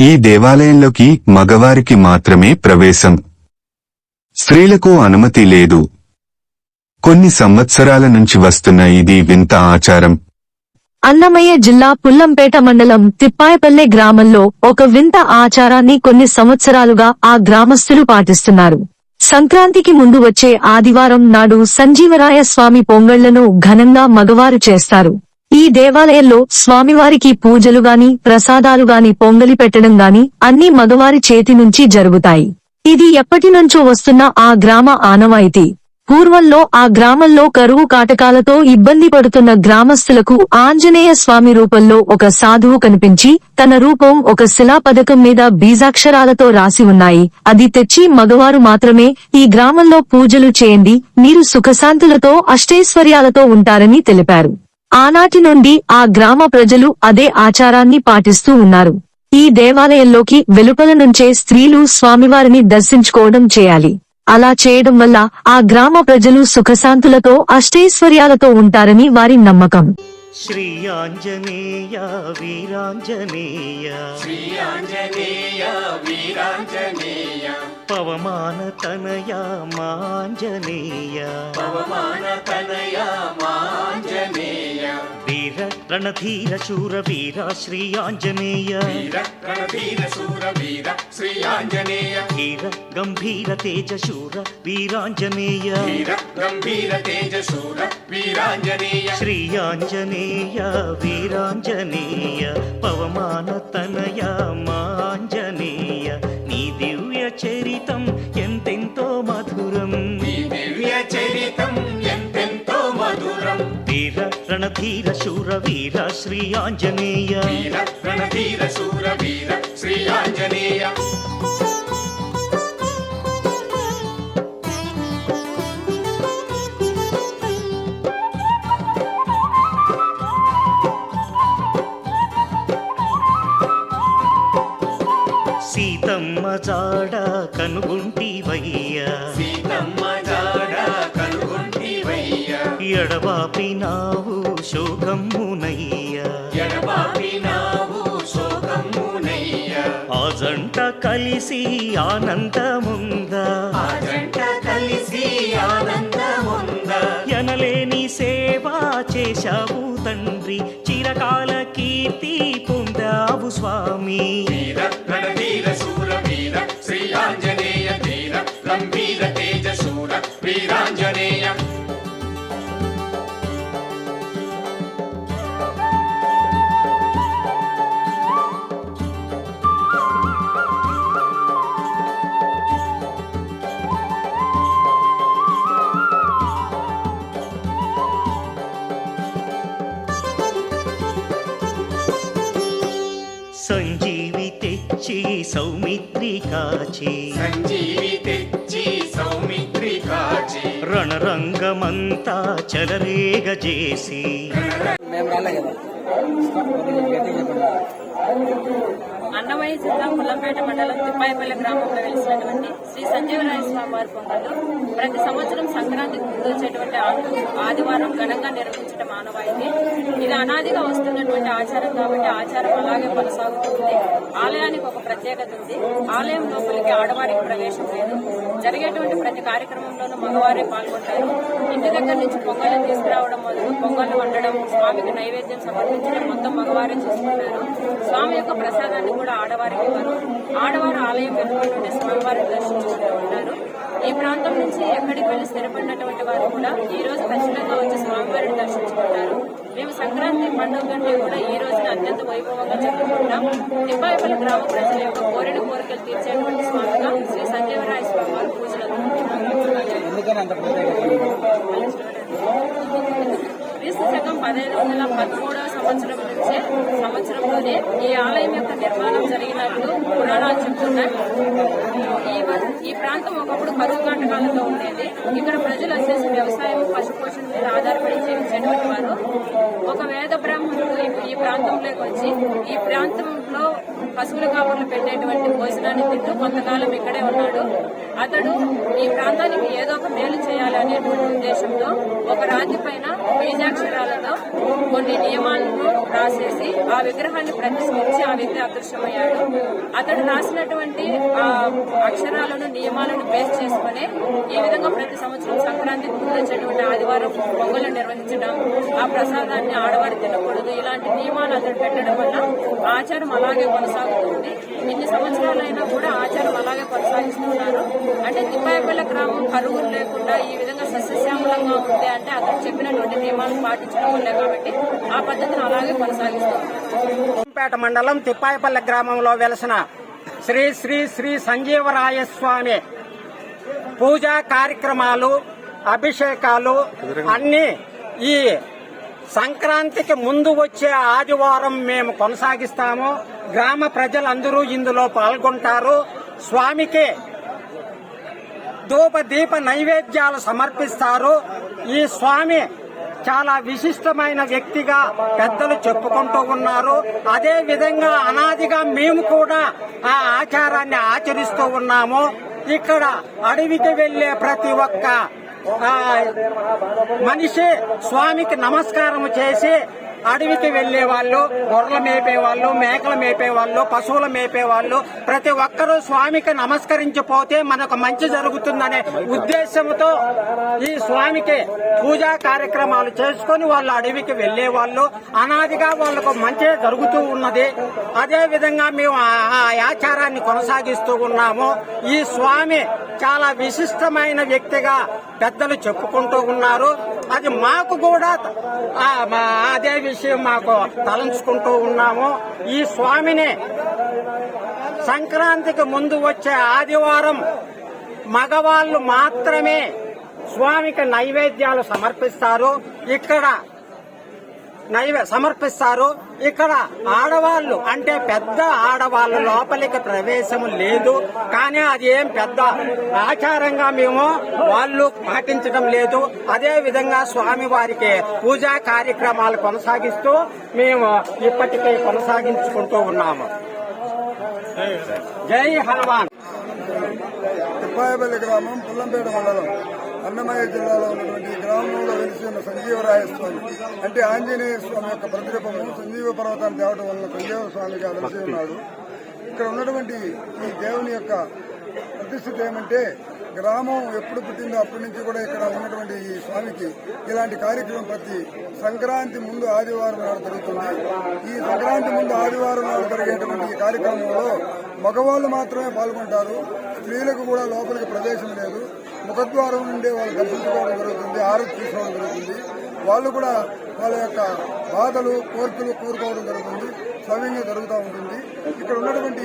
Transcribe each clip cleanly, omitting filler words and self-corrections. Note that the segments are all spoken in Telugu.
ఈ దేవాలయంలోకి మగవారికి మాత్రమే ప్రవేశం, స్త్రీలకు అనుమతి లేదు. కొన్ని సంవత్సరాల నుంచి వస్తున్న ఇది వింత ఆచారం. అన్నమయ్య జిల్లా పుల్లంపేట మండలం తిప్పాయపల్లె గ్రామంలో ఒక వింత ఆచారాన్ని కొన్ని సంవత్సరాలుగా ఆ గ్రామస్తులు పాటిస్తున్నారు. సంక్రాంతికి ముందు వచ్చే ఆదివారం నాడు సంజీవరాయ స్వామి పొంగళ్లను ఘనంగా మగవారు చేస్తారు. ఈ దేవాలయంలో స్వామివారికి పూజలు గాని ప్రసాదాలు గాని పొంగలి పెట్టడం గాని అన్ని మగవారి చేతి నుంచి జరుగుతాయి. ఇది ఎప్పటినుంచో వస్తున్న ఆ గ్రామ ఆనవాయితీ. పూర్వంలో ఆ గ్రామంలో కరువు కాటకాలతో ఇబ్బంది పడుతున్న గ్రామస్తులకు ఆంజనేయ స్వామి రూపంలో ఒక సాధువు కనిపించి తన రూపం ఒక శిలాపథకం మీద బీజాక్షరాలతో రాసి ఉన్నాయి. అది తెచ్చి మగవారు మాత్రమే ఈ గ్రామంలో పూజలు చేయండి, మీరు సుఖశాంతులతో అష్టైశ్వర్యాలతో ఉంటారని తెలిపారు. ఆనాటి నుండి ఆ గ్రామ ప్రజలు అదే ఆచారాన్ని పాటిస్తూ ఉన్నారు. ఈ దేవాలయంలోకి వెలుపల నుంచే స్త్రీలు స్వామివారిని దర్శించుకోవడం చేయాలి. అలా చేయడం వల్ల ఆ గ్రామ ప్రజలు సుఖశాంతులతో అష్టైశ్వర్యాలతో ఉంటారని వారి నమ్మకం. శ్రీ ఆంజనేయ వీరాంజనేయ, శ్రీ ఆంజనేయ వీరాంజనేయ, పవమాన తనయ మాంజనేయ, పవమాన తనయ మాంజనేయ, వీర రణధీర శూర వీర శ్రీ ఆంజనేయ, వీర రణధీర శూర వీర శ్రీ ఆంజనేయ, వీర గంభీర తేజ శూర వీరాంజనేయ, వీర గంభీర తేజ శూర వీరాంజనేయ, శ్రీ ఆంజనేయ వీరాంజనేయ, పవమాన తనయ మాంజనేయ, నీ దివ్య చరితం ఎంతెంతో మధురం, నీ దివ్య చరితం ఎంతెంతో మధురం, వీర రణధీర శూర వీర శ్రీ ఆంజనేయ, వీర రణధీర శూర వీర శ్రీ ఆంజనేయ. సీతమ్మ జాడ కనుగొంటివయ్యా, సీతమ్మ జాడ కనుగొంటివయ్యా, ఎడబాపినావు శోకమ్మునయ్యా, ఎడబాపినావు శోకమ్మునయ్యా, ఆ జంట కలిసి ఆనందముందా, ఆ జంట కలిసి ఆనందముందా, ఎనలేని సేవ చేశావు తండ్రి, చిరకాల కీర్తి పొందావు స్వామి, వీర రణధీర శూర వీర శ్రీ ఆంజనేయ, వీర గంభీర తేజ శూర వీరాంజనేయ. సంజీవి తెచ్చి సౌమిత్రి కాచి, సంజీవి తెచ్చి సౌమిత్రి కాచి, రణరంగమంతా చలరేగ చేసి. అన్నమయ్య జిల్లా పుల్లంపేట మండలం తిప్పాయపల్లె గ్రామంలో వెలిసినటువంటి శ్రీ సంజీవరాయ స్వామి వారి పొంగళ్ళు ప్రతి సంవత్సరం సంక్రాంతికి ముందు వచ్చేటువంటి ఆదివారం ఘనంగా నిర్వహించడం ఆనవాయితీ. ఇది అనాదిగా వస్తున్నటువంటి ఆచారం కాబట్టి ఆచారం అలాగే కొనసాగుతుంది. ఆలయానికి ఒక ప్రత్యేకత ఉంది. ఆలయం లోపలికి ఆడవారికి ప్రవేశం లేదు. జరిగేటువంటి ప్రతి కార్యక్రమంలోనూ మగవారే పాల్గొంటారు. ఇంటి దగ్గర నుంచి పొంగళ్ళు తీసుకురావడం మొదలు పొంగళ్ళు వండడం, స్వామికి నైవేద్యం సమర్పించడం మొత్తం మగవారే చూసుకుంటారు. స్వామి యొక్క ప్రసాదాన్ని కూడా ఆడవారికి ఇవ్వరు. ఆడవారు ఆలయం వెలుపల నుండి స్వామివారిని దర్శించుకుంటూ ఉంటారు. ఈ ప్రాంతం నుంచి ఎక్కడికి వెళ్లి స్థిరపడినటువంటి వారు కూడా ఈ రోజు ఖచ్చితంగా వచ్చి స్వామివారిని దర్శించుకుంటారు. మేము సంక్రాంతి పండుగ కంటే కూడా ఈ రోజున అత్యంత వైభవంగా జరుపుకుంటాం. తిప్పాయపల్లి గ్రామ ప్రజల యొక్క కోరిన కోరికలు తీర్చేటువంటి స్వామిగా శ్రీ సంజీవరాయ స్వామి వారి పూజలు క్రీస్తు శకం 1513వ సంవత్సరంలోనే ఈ ఆలయం యొక్క నిర్మాణం జరిగినట్లు పురాణాలు చెప్తున్నాయి. ఈ ప్రాంతం ఒకప్పుడు కరువు కాటకాలతో ఉండేది. ఇక్కడ ప్రజలు వచ్చేసి వ్యవసాయం, పశుపోషణ మీద ఆధారపడి జీవించేటువంటి వారు. ఒక వేద బ్రాహ్మణుడు ఈ ప్రాంతంలోకి వచ్చి ఈ ప్రాంతంలో పశువుల కాపులు పెట్టేటువంటి భోజనాన్ని తింటూ కొంతకాలం ఇక్కడే ఉన్నాడు. అతడు ఈ ప్రాంతానికి ఏదో ఒక మేలు చేయాలనేటువంటి ఉద్దేశంతో ఒక రాతి పైన బీజాక్ష అక్షరాలతో కొన్ని నియమాలను రాసేసి ఆ విగ్రహాన్ని ప్రతిష్ఠించి ఆ వ్యక్తి అదృశ్యమయ్యాడు. అతడు రాసినటువంటి ఆ అక్షరాలను నియమాలను బేస్ చేసుకుని ఈ విధంగా ప్రతి సంవత్సరం సంక్రాంతికి ముందు వచ్చేటువంటి ఆదివారం పొంగలు నిర్వహించడం, ఆ ప్రసాదాన్ని ఆడవారు తినకూడదు, ఇలాంటి నియమాలు అతడు పెట్టడం వల్ల ఆచారం అలాగే కొనసాగుతుంది. ఇన్ని సంవత్సరాలైనా కూడా ఆచారం అలాగే కొనసాగిస్తున్నారు. అంటే తిప్పాయపల్లె గ్రామం కరువులు లేకుండా ఈ విధంగా సస్యశ్యామలంగా ఉంది అంటే అతను చెప్పినటువంటి నియమాలను పాటించడం వల్లే. కాబట్టి ఆ పద్ధతిని అలాగే కొనసాగిస్తున్నారు. పేట మండలం తిప్పాయపల్లె గ్రామంలో వెలసిన శ్రీ శ్రీ శ్రీ సంజీవరాయ స్వామి పూజా కార్యక్రమాలు, అభిషేకాలు అన్ని ఈ సంక్రాంతికి ముందు వచ్చే ఆదివారం మేము కొనసాగిస్తాము. గ్రామ ప్రజలందరూ ఇందులో పాల్గొంటారు. స్వామికి ధూప దీప నైవేద్యాలు సమర్పిస్తారు. ఈ స్వామి చాలా విశిష్టమైన వ్యక్తిగా పెద్దలు చెప్పుకుంటూ ఉన్నారు. అదే విధంగా అనాదిగా మేము కూడా ఆ ఆచారాన్ని ఆచరిస్తూ ఉన్నాము. ఇక్కడ అడవికి వెళ్లే ప్రతి ఒక్క మనిషి స్వామికి నమస్కారం చేసి అడవికి వెళ్లే వాళ్ళు, గొర్రెలు మేపేవాళ్ళు, మేకలు మేపేవాళ్ళు, పశువులు మేపేవాళ్ళు ప్రతి ఒక్కరూ స్వామికి నమస్కరించిపోతే మనకు మంచి జరుగుతుందనే ఉద్దేశంతో ఈ స్వామికి పూజా కార్యక్రమాలు చేసుకుని వాళ్ళు అడవికి వెళ్లే వాళ్ళు. అనాదిగా వాళ్లకు మంచి జరుగుతూ ఉన్నది. అదే విధంగా మేము ఆ ఆచారాన్ని కొనసాగిస్తూ ఉన్నాము. ఈ స్వామి చాలా విశిష్టమైన వ్యక్తిగా పెద్దలు చెప్పుకుంటూ ఉన్నారు. అది మాకు కూడా అదే విషయం మాకు తలంచుకుంటూ ఉన్నాము. ఈ స్వామిని సంక్రాంతికి ముందు వచ్చే ఆదివారం మగవాళ్ళు మాత్రమే స్వామికి నైవేద్యాలు సమర్పిస్తారు. ఇక్కడ ఆడవాళ్లు అంటే పెద్ద ఆడవాళ్ళ లోపలికి ప్రవేశం లేదు. కానీ అది ఏం పెద్ద ఆచారంగా మేము వాళ్ళు పాటించడం లేదు. అదే విధంగా స్వామి వారికి పూజా కార్యక్రమాలు కొనసాగిస్తూ మేము ఇప్పటికే కొనసాగించుకుంటూ ఉన్నాము. జై హనుమాన్. తిప్పాయపల్లి గ్రామం, పుల్లంపేట మండలం, అన్నమయ్య జిల్లాలో ఉన్నటువంటి గ్రామంలో వెలిసి ఉన్న సంజీవరాయ స్వామి అంటే ఆంజనేయ స్వామి యొక్క ప్రతిరూపము. సంజీవ పర్వతాన్ని తేవడం వల్ల సంజీవ స్వామిగా వెలిసి ఉన్నాడు. ఇక్కడ ఉన్నటువంటి ఈ దేవుని యొక్క ప్రతిష్ఠిత ఏమంటే, గ్రామం ఎప్పుడు పుట్టిందో అప్పటి నుంచి కూడా ఇక్కడ ఉన్నటువంటి ఈ స్వామికి ఇలాంటి కార్యక్రమం ప్రతి సంక్రాంతి ముందు ఆదివారం నాడు జరుగుతుంది. ఈ సంక్రాంతి ముందు ఆదివారం నాడు జరిగేటువంటి ఈ కార్యక్రమంలో మగవాళ్ళు మాత్రమే పాల్గొంటారు. స్త్రీలకు కూడా లోపలికి ప్రవేశం లేదు. ముఖద్వారం నుండే వాళ్ళు దర్శించుకోవడం జరుగుతుంది, ఆరోగ్య తీసుకోవడం జరుగుతుంది. వాళ్ళు కూడా వాళ్ళ యొక్క బాధలు, కోరికలు కోరుకోవడం జరుగుతుంది. సవ్యంగా జరుగుతూ ఉంటుంది. ఇక్కడ ఉన్నటువంటి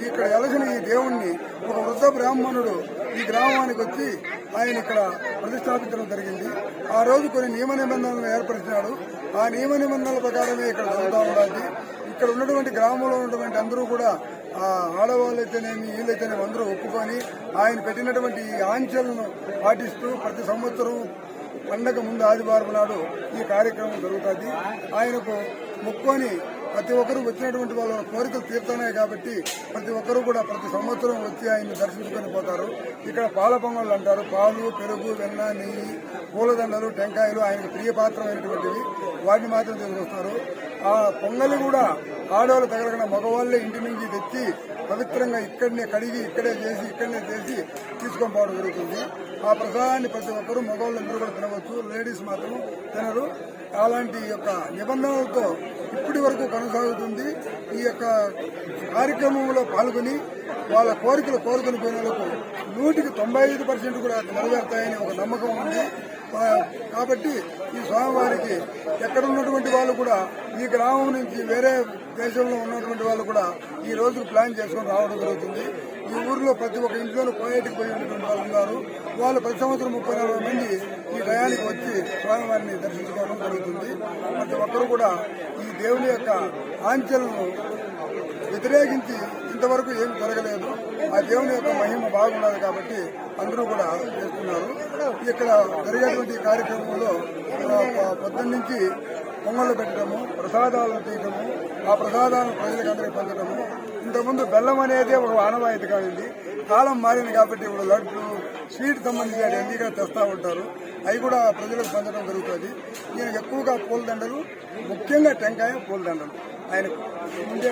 ఇక్కడ ఎలసిన ఈ దేవుణ్ణి ఒక వృద్ధ బ్రాహ్మణుడు ఈ గ్రామానికి వచ్చి ఆయన ఇక్కడ ప్రతిష్టాపించడం జరిగింది. ఆ రోజు కొన్ని నియమ నిబంధనలను ఏర్పరిచినాడు. ఆ నియమ నిబంధనల ప్రకారమే ఇక్కడ జరుగుతూ ఉండాలి. ఇక్కడ ఉన్నటువంటి గ్రామంలో ఉన్నటువంటి అందరూ కూడా ఆడవాళ్ళైతేనేమి వీళ్ళైతేనేమి అందరూ ఒప్పుకొని ఆయన పెట్టినటువంటి ఆంక్షలను పాటిస్తూ ప్రతి సంవత్సరం పండగ ముందు ఆదివారం నాడు ఈ కార్యక్రమం జరుగుతుంది. ఆయనకు మొక్కుకొని ప్రతి ఒక్కరూ వచ్చినటువంటి వాళ్ళ కోరికలు తీరుతున్నాయి కాబట్టి ప్రతి ఒక్కరూ కూడా ప్రతి సంవత్సరం వచ్చి ఆయన్ని దర్శించుకొని పోతారు. ఇక్కడ పాల పొంగళ్ళు అంటారు. పాలు, పెరుగు, వెన్న, నెయ్యి, పూలదండలు, టెంకాయలు ఆయనకు ప్రియపాత్రమైనటువంటివి. వాటిని మాత్రం తీసుకొస్తారు. ఆ పొంగలి కూడా ఆడవాళ్ళు తగలకుండా మగవాళ్లే ఇంటి నుంచి తెచ్చి పవిత్రంగా ఇక్కడనే కడిగి ఇక్కడే చేసి తీసుకొని పోవడం జరుగుతుంది. ఆ ప్రసాదాన్ని ప్రతి ఒక్కరూ మగవాళ్ళందరూ కూడా తినవచ్చు, లేడీస్ మాత్రం తినరు. అలాంటి యొక్క నిబంధనలతో ఇప్పటి వరకు కొనసాగుతుంది. ఈ యొక్క కార్యక్రమంలో పాల్గొని వాళ్ళ కోరికలు కోరుకుని పోయిన వాళ్ళకు 195% కూడా నెరవేరుతాయని ఒక నమ్మకం ఉంది. కాబట్టి ఈ స్వామివారికి ఎక్కడ ఉన్నటువంటి వాళ్ళు కూడా ఈ గ్రామం నుంచి వేరే దేశంలో ఉన్నటువంటి వాళ్ళు కూడా ఈ రోజు ప్లాన్ చేసుకుని రావడం జరుగుతుంది. ఈ ఊర్లో ప్రతి ఒక్క ఇంట్లోనూ కోయేటికి పోయి ఉన్నటువంటి వాళ్ళు ఉన్నారు. వాళ్ళు ప్రతి సంవత్సరం 30-40 మంది ఈ టయానికి వచ్చి స్వామివారిని దర్శించుకోవడం జరుగుతుంది. ప్రతి ఒక్కరూ కూడా ఈ దేవుని యొక్క ఆంక్షలను వ్యతిరేకించి ఇంతవరకు ఏమి జరగలేదు. ఆ దేవుని యొక్క మహిమ బాగున్నది కాబట్టి అందరూ కూడా చేస్తున్నారు. ఇక్కడ జరిగేటువంటి కార్యక్రమంలో పొద్దున్నుంచి పొంగళ్ళు పెట్టడము, ప్రసాదాలను తీయడము, ఆ ప్రసాదాలను ప్రజలకు అందరికీ పంచడము. ఇంతకుముందు బెల్లం అనేది ఒక ఆనవాయితీగా ఉంది. కాలం మారింది కాబట్టి ఇప్పుడు లడ్లు, స్వీట్ సంబంధించిన అన్ని కూడా తెస్తా ఉంటారు. అవి కూడా ప్రజలకు పంచడం జరుగుతుంది. ఈయన ఎక్కువగా పూలదండలు, ముఖ్యంగా టెంకాయ పూలదండలు ఆయనకు ముందే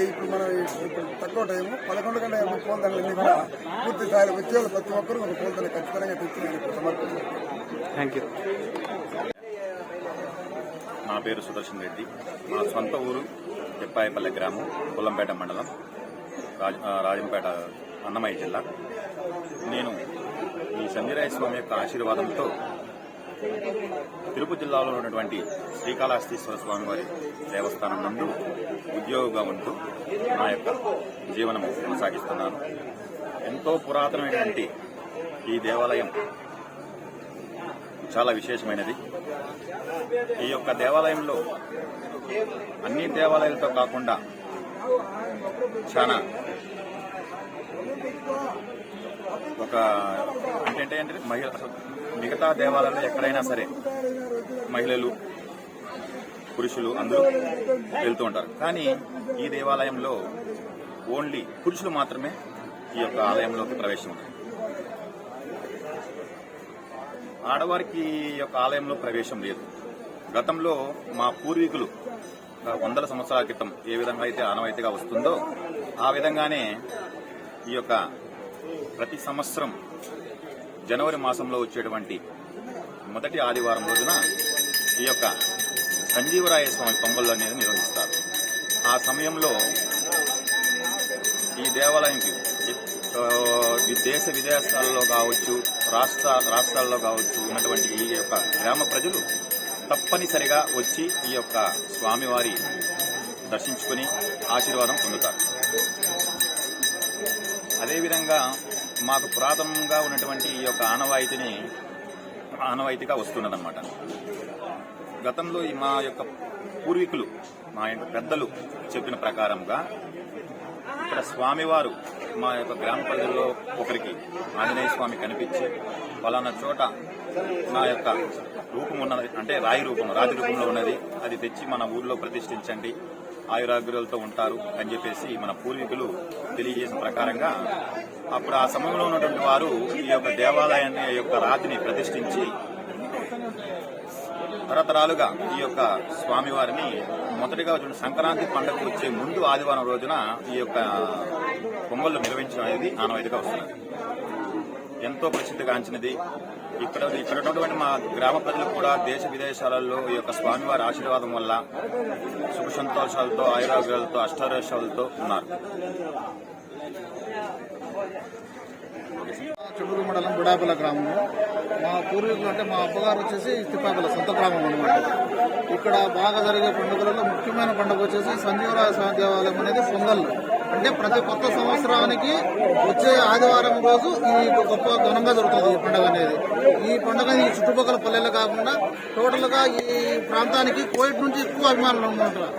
ఇప్పుడు మనం ఇప్పుడు తక్కువ టైము 11 గంటల పూలదండలన్నీ కూడా పూర్తి స్థాయిలో వచ్చేవాళ్ళు ప్రతి ఒక్కరూ ఒక పూలదండ ఖచ్చితంగా తెచ్చి ఆయనకు సమర్పిస్తారు. నా పేరు సుదర్శన్ రెడ్డి. మా సొంత ఊరు తిప్పాయిపల్లె గ్రామం, పుల్లంపేట మండలం, రాజంపేట, అన్నమయ్య జిల్లా. నేను ఈ సంజీవరాయ స్వామి యొక్క ఆశీర్వాదంతో తిరుపతి జిల్లాలో ఉన్నటువంటి శ్రీకాళహస్తీశ్వర స్వామి వారి దేవస్థానం నందు ఉద్యోగిగా ఉంటూ నా యొక్క జీవనం కొనసాగిస్తున్నాను. ఎంతో పురాతనమైనటువంటి ఈ దేవాలయం చాలా విశేషమైనది. ఈ యొక్క దేవాలయంలో అన్ని దేవాలయాలతో కాకుండా చాలా ఒక అంటే మిగతా దేవాలయాల్లో ఎక్కడైనా సరే మహిళలు, పురుషులు అందరూ వెళ్తూ ఉంటారు. కానీ ఈ దేవాలయంలో ఓన్లీ పురుషులు మాత్రమే ఈ యొక్క ఆలయంలోకి ప్రవేశం ఉంది. ఆడవారికి ఈ యొక్క ఆలయంలో ప్రవేశం లేదు. గతంలో మా పూర్వీకులు వందల సంవత్సరాల క్రితం ఏ విధంగా అయితే ఆనవాయితీగా వస్తుందో ఆ విధంగానే ఈ యొక్క ప్రతి సంవత్సరం జనవరి మాసంలో వచ్చేటువంటి మొదటి ఆదివారం రోజున ఈ యొక్క సంజీవరాయ స్వామి పొంగళ్ళు అనేది నిర్వహిస్తారు. ఆ సమయంలో ఈ దేవాలయంకి దేశ విదేశాలలో కావచ్చు, రాష్ట్రాల్లో కావచ్చు ఉన్నటువంటి ఈ యొక్క గ్రామ ప్రజలు తప్పనిసరిగా వచ్చి ఈ యొక్క స్వామివారి దర్శించుకుని ఆశీర్వాదం పొందుతారు. అదేవిధంగా మాకు పురాతనంగా ఉన్నటువంటి ఈ యొక్క ఆనవాయితీగా వస్తున్నదన్నమాట. గతంలో మా యొక్క పూర్వీకులు, మా యొక్క పెద్దలు చెప్పిన ప్రకారంగా ఇక్కడ స్వామివారు మా యొక్క గ్రామ ప్రజల్లో ఒకరికి ఆంజనేయ స్వామి కనిపించి పలానా చోట నా యొక్క రూపం ఉన్నది, అంటే రాయి రూపంలో ఉన్నది, అది తెచ్చి మన ఊర్లో ప్రతిష్ఠించండి, ఆయురాగ్రులతో ఉంటారు అని చెప్పేసి మన పూర్వీకులు తెలియజేసిన ప్రకారంగా అప్పుడు ఆ సమయంలో ఉన్నటువంటి వారు ఈ యొక్క దేవాలయాన్ని యొక్క రాతిని ప్రతిష్ఠించి తరతరాలుగా ఈ యొక్క స్వామివారిని మొదటిగా సంక్రాంతి పండుగకు వచ్చే ముందు ఆదివారం రోజున ఈ యొక్క పొంగళ్ళు నిర్వహించడం అనేది ఆనవాయితీగా వస్తున్నది. ఎంతో ప్రసిద్ధిగాంచినది. ఇక్కడ ఉన్నటువంటి మా గ్రామ ప్రజలు కూడా దేశ విదేశాలలో ఈ యొక్క స్వామివారి ఆశీర్వాదం వల్ల సుఖ సంతోషాలతో, ఆయురాగ్రాలతో, అష్టారోగ్యాలతో ఉన్నారు. చెడుగురు మండలం బుడాపల్ల గ్రామము. మా పూర్వీకులు అంటే మా అబ్బగారు వచ్చేసి తిప్పాపల్ల సొంత గ్రామం అనమాట. ఇక్కడ బాగా జరిగే పండుగలలో ముఖ్యమైన పండుగ వచ్చేసి సంజీవరాయ స్వామి దేవాలయం అనేది పొంగళ్ళు. అంటే ప్రతి కొత్త సంవత్సరానికి వచ్చే ఆదివారం రోజు ఈ గొప్ప ఘనంగా జరుగుతుంది ఈ పండుగ అనేది. ఈ పండుగ ఈ చుట్టుపక్కల పల్లెలు కాకుండా టోటల్ గా ఈ ప్రాంతానికి కోవిడ్ నుంచి ఎక్కువ అభిమానులు ఉంటారు.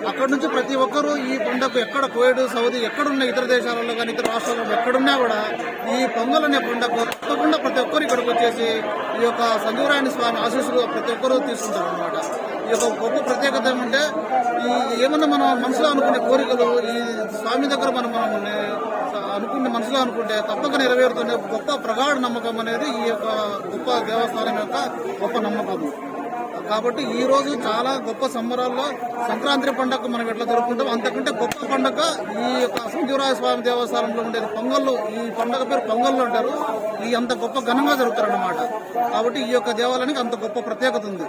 అక్కడ నుంచి ప్రతి ఒక్కరూ ఈ పండుగ ఎక్కడ కోవిడ్, సౌదీ ఎక్కడున్న ఇతర దేశాలలో కానీ ఇతర రాష్ట్రాల్లో ఎక్కడున్నా కూడా ఈ పొంగల్ అనే పండుగ తప్పకుండా ప్రతి ఒక్కరు ఇక్కడికి వచ్చేసి ఈ యొక్క సంజీవరాయ స్వామి ఆశీస్సులు ప్రతి ఒక్కరూ తీసుకుంటారు అనమాట. ఈ యొక్క గొప్ప ప్రత్యేకత ఏమంటే ఏమన్నా మనం మనసులో అనుకునే కోరికలు ఈ స్వామి దగ్గర మనం అనుకునే మనసులో అనుకుంటే తప్పక నెరవేరుతున్న గొప్ప ప్రగాఢ నమ్మకం అనేది ఈ యొక్క గొప్ప దేవస్థానం యొక్క గొప్ప నమ్మకం. కాబట్టి ఈ రోజు చాలా గొప్ప సంబరాల్లో సంక్రాంతి పండుగ మనం ఎట్లా జరుపుకుంటాం అంతకంటే గొప్ప పండుగ ఈ యొక్క సంజీవరాయ స్వామి దేవస్థానంలో ఉండేది పొంగళ్ళు. ఈ పండుగ పేరు పొంగళ్ళు అంటారు. ఈ అంత గొప్ప ఘనంగా జరుగుతారన్నమాట. కాబట్టి ఈ యొక్క దేవాలయానికి అంత గొప్ప ప్రత్యేకత ఉంది.